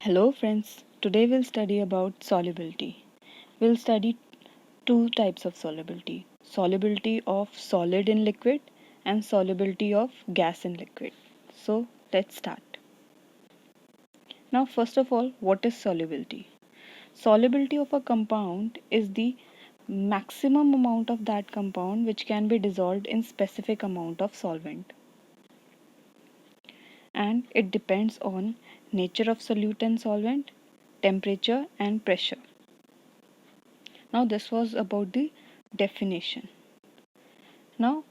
Hello friends, today we'll study about solubility. We'll study two types of solubility. Solubility of solid in liquid and solubility of gas in liquid. So let's start. Now first of all, what is solubility? Solubility of a compound is the maximum amount of that compound which can be dissolved in specific amount of solvent, and it depends on nature of solute and solvent, temperature and pressure. Now this was about the definition. Now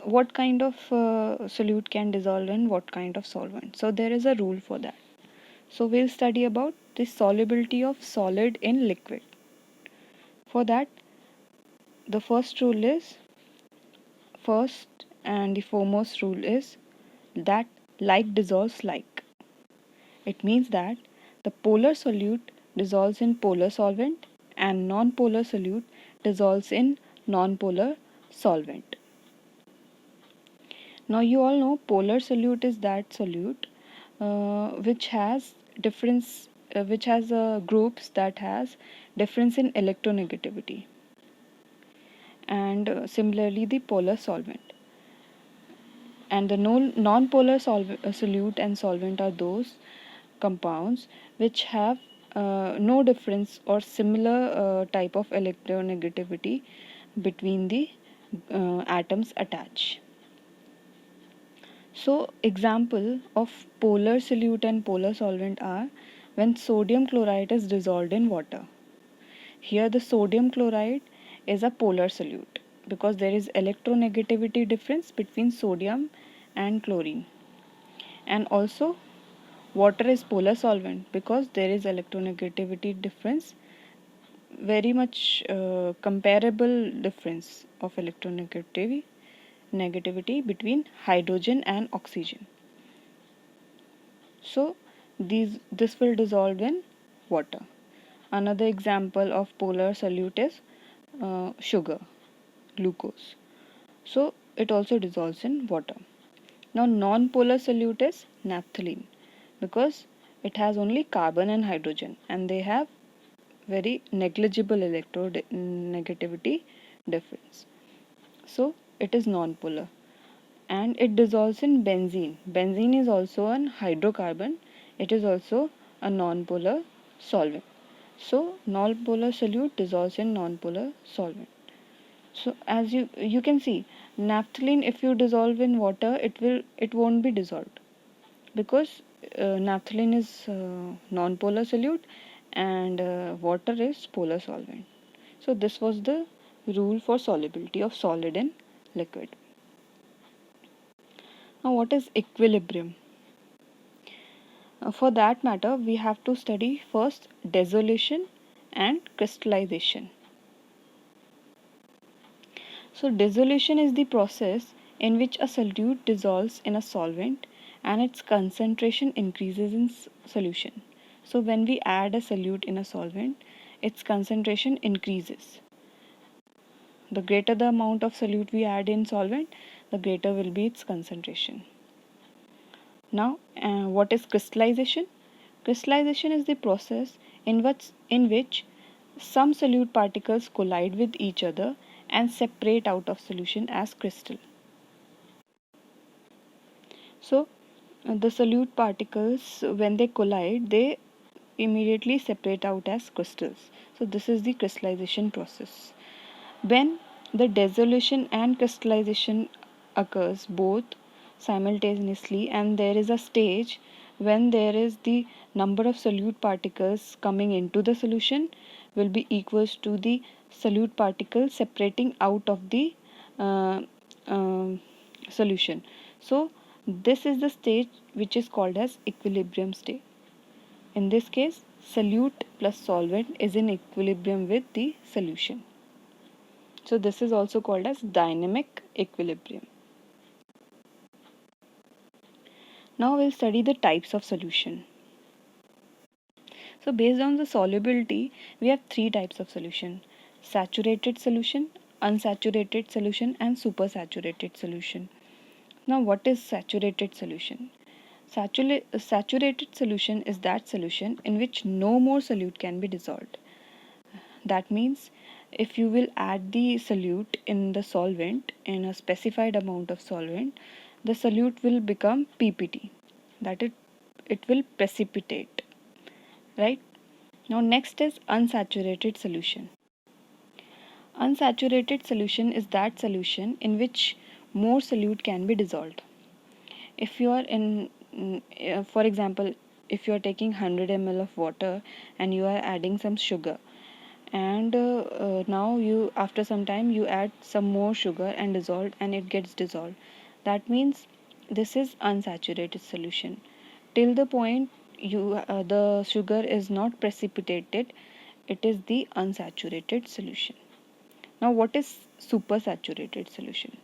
what kind of solute can dissolve in what kind of solvent? So there is a rule for that. So we'll study about the solubility of solid in liquid. For that, the first and the foremost rule is that like dissolves like. It means that the polar solute dissolves in polar solvent and non-polar solute dissolves in non-polar solvent. Now you all know polar solute is that solute which has groups that has difference in electronegativity, and similarly the polar solvent. And the non-polar solute and solvent are those compounds which have no difference or similar type of electronegativity between the atoms attached. So example of polar solute and polar solvent are when sodium chloride is dissolved in water. Here the sodium chloride is a polar solute because there is electronegativity difference between sodium and chlorine. And also water is polar solvent because there is electronegativity difference, very much comparable difference of electronegativity between hydrogen and oxygen. So this will dissolve in water. Another example of polar solute is sugar, glucose. So it also dissolves in water. Now non-polar solute is naphthalene because it has only carbon and hydrogen and they have very negligible electronegativity difference. So it is non-polar, and it dissolves in benzene. Benzene is also an hydrocarbon. It is also a non-polar solvent. So non-polar solute dissolves in non-polar solvent. So as you can see, naphthalene, if you dissolve in water, it won't be dissolved because naphthalene is non-polar solute and water is polar solvent. So this was the rule for solubility of solid in liquid. Now what is equilibrium? For that matter, we have to study first dissolution and crystallization. So dissolution is the process in which a solute dissolves in a solvent and its concentration increases in solution. So when we add a solute in a solvent, its concentration increases. The greater the amount of solute we add in solvent, the greater will be its concentration. Now, what is crystallization? Crystallization is the process in which some solute particles collide with each other and separate out of solution as crystal. So, the solute particles, when they collide, they immediately separate out as crystals. So, this is the crystallization process. When the dissolution and crystallization occurs both simultaneously, and there is a stage when there is the number of solute particles coming into the solution will be equals to the solute particles separating out of the uh, solution. So this is the stage which is called as equilibrium state. In this case, solute plus solvent is in equilibrium with the solution. So this is also called as dynamic equilibrium. Now we'll study the types of solution. So based on the solubility, we have three types of solution: saturated solution, unsaturated solution and supersaturated solution. Now what is saturated solution? Saturated solution is that solution in which no more solute can be dissolved. That means if you will add the solute in the solvent in a specified amount of solvent, the solute will become PPT. That it will precipitate, right? Now next is unsaturated solution. Unsaturated solution is that solution in which more solute can be dissolved. If you are for example, if you are taking 100 ml of water and you are adding some sugar, and now you after some time you add some more sugar and dissolve, and it gets dissolved. That means this is unsaturated solution. Till the point the sugar is not precipitated, it is the unsaturated solution. Now what is supersaturated solution?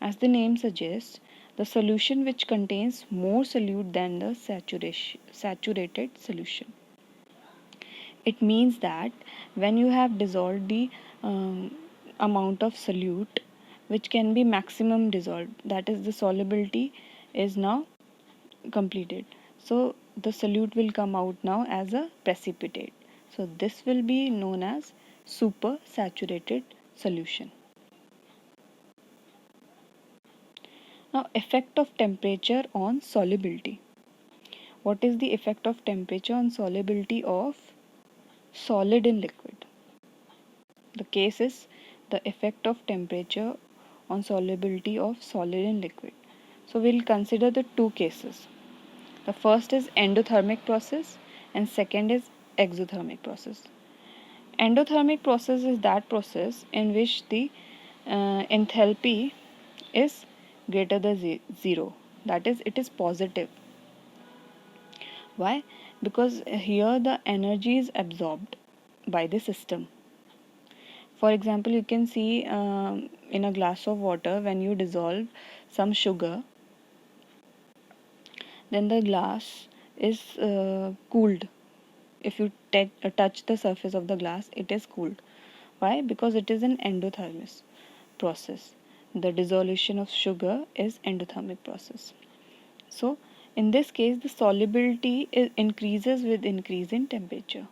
As the name suggests, the solution which contains more solute than the saturated solution. It means that when you have dissolved the amount of solute which can be maximum dissolved, that is, the solubility is now completed. So the solute will come out now as a precipitate. So this will be known as supersaturated solution. Now, effect of temperature on solubility. What is the effect of temperature on solubility of solid in liquid? The case is the effect of temperature on solubility of solid in liquid. So we'll consider the two cases. The first is endothermic process and second is exothermic process. Endothermic process is that process in which the enthalpy is greater than zero. That is, it is positive. Why? Because here the energy is absorbed by the system. For example, you can see in a glass of water, when you dissolve some sugar, then the glass is cooled. If you touch the surface of the glass, it is cooled. Why? Because it is an endothermic process. The dissolution of sugar is endothermic process. So in this case, the solubility increases with increase in temperature.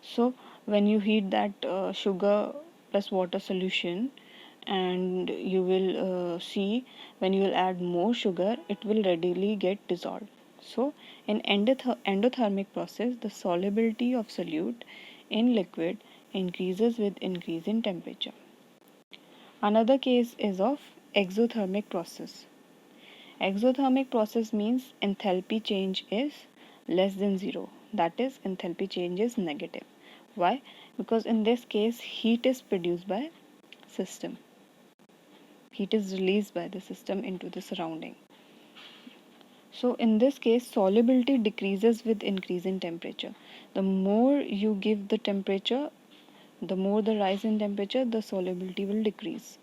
So when you heat that sugar plus water solution, and you will see when you will add more sugar, it will readily get dissolved. So in endothermic process, the solubility of solute in liquid increases with increase in temperature. Another case is of exothermic process. Exothermic process means enthalpy change is less than zero. That is, enthalpy change is negative. Why? Because in this case, heat is produced by system. Heat is released by the system into the surrounding. So in this case, solubility decreases with increase in temperature. The more you give the temperature, the more the rise in temperature, the solubility will decrease.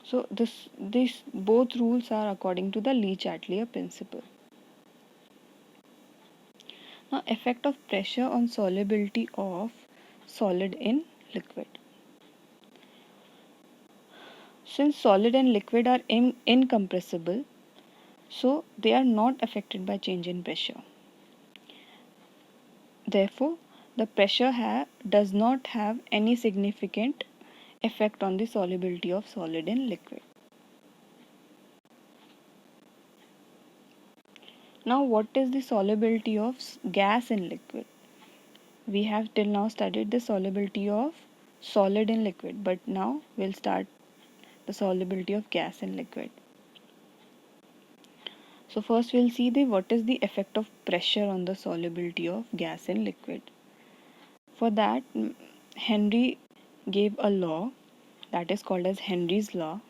So these both rules are according to the Le-Chatelier principle. Now, effect of pressure on solubility of solid in liquid. Since solid and liquid are incompressible, so they are not affected by change in pressure. Therefore, the pressure does not have any significant effect on the solubility of solid in liquid. Now, what is the solubility of gas in liquid? We have till now studied the solubility of solid in liquid, but now we'll start the solubility of gas in liquid. So first we'll see what is the effect of pressure on the solubility of gas in liquid. For that, Henry gave a law that is called as Henry's law,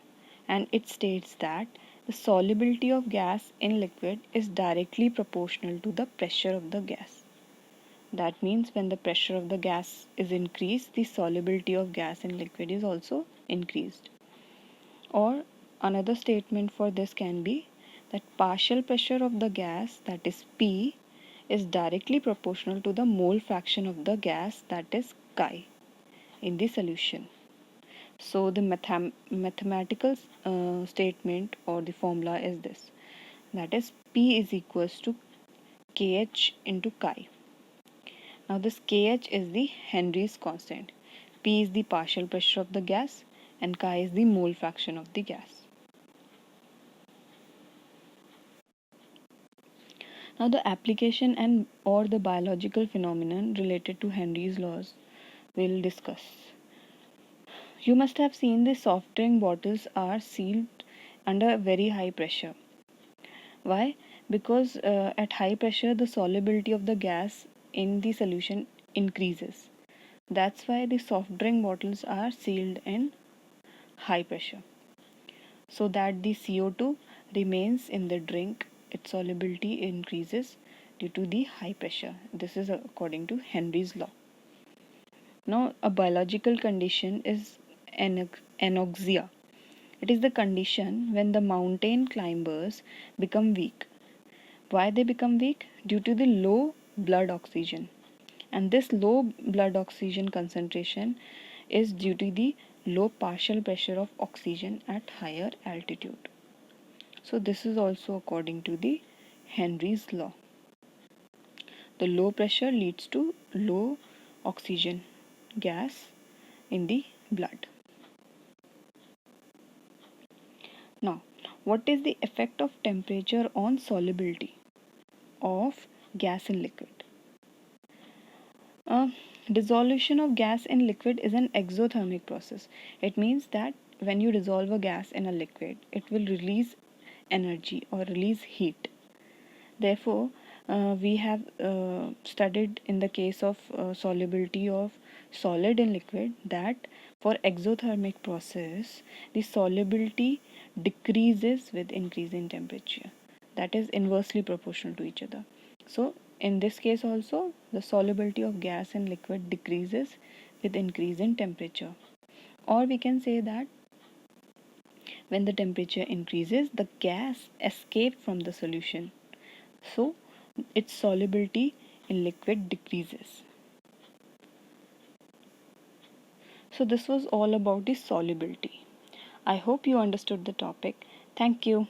and it states that the solubility of gas in liquid is directly proportional to the pressure of the gas. That means when the pressure of the gas is increased, the solubility of gas in liquid is also increased. Or another statement for this can be that partial pressure of the gas, that is P, is directly proportional to the mole fraction of the gas, that is chi, in the solution. So the mathematical statement or the formula is this. that is P is equals to Kh into chi. Now this Kh is the Henry's constant, P is the partial pressure of the gas, and chi is the mole fraction of the gas. Now the application and or the biological phenomenon related to Henry's laws we'll discuss. You must have seen the soft drink bottles are sealed under very high pressure. Why? Because at high pressure the solubility of the gas in the solution increases. That's why the soft drink bottles are sealed in high pressure, so that the CO2 remains in the drink, its solubility increases due to the high pressure. This is according to Henry's law. Now, a biological condition is anoxia. It is the condition when the mountain climbers become weak. Why they become weak? Due to the low blood oxygen. And this low blood oxygen concentration is due to the low partial pressure of oxygen at higher altitude. So this is also according to the Henry's law. The low pressure leads to low oxygen gas in the blood. Now, what is the effect of temperature on solubility of gas in liquid? Uh, Dissolution of gas in liquid is an exothermic process. It means that when you dissolve a gas in a liquid, it will release energy or release heat. Therefore, we have studied in the case of solubility of solid in liquid that for exothermic process, the solubility decreases with increase in temperature. That is inversely proportional to each other. So, in this case also, the solubility of gas in liquid decreases with increase in temperature. Or we can say that when the temperature increases, the gas escapes from the solution, so its solubility in liquid decreases. So this was all about the solubility. I hope you understood the topic. Thank you.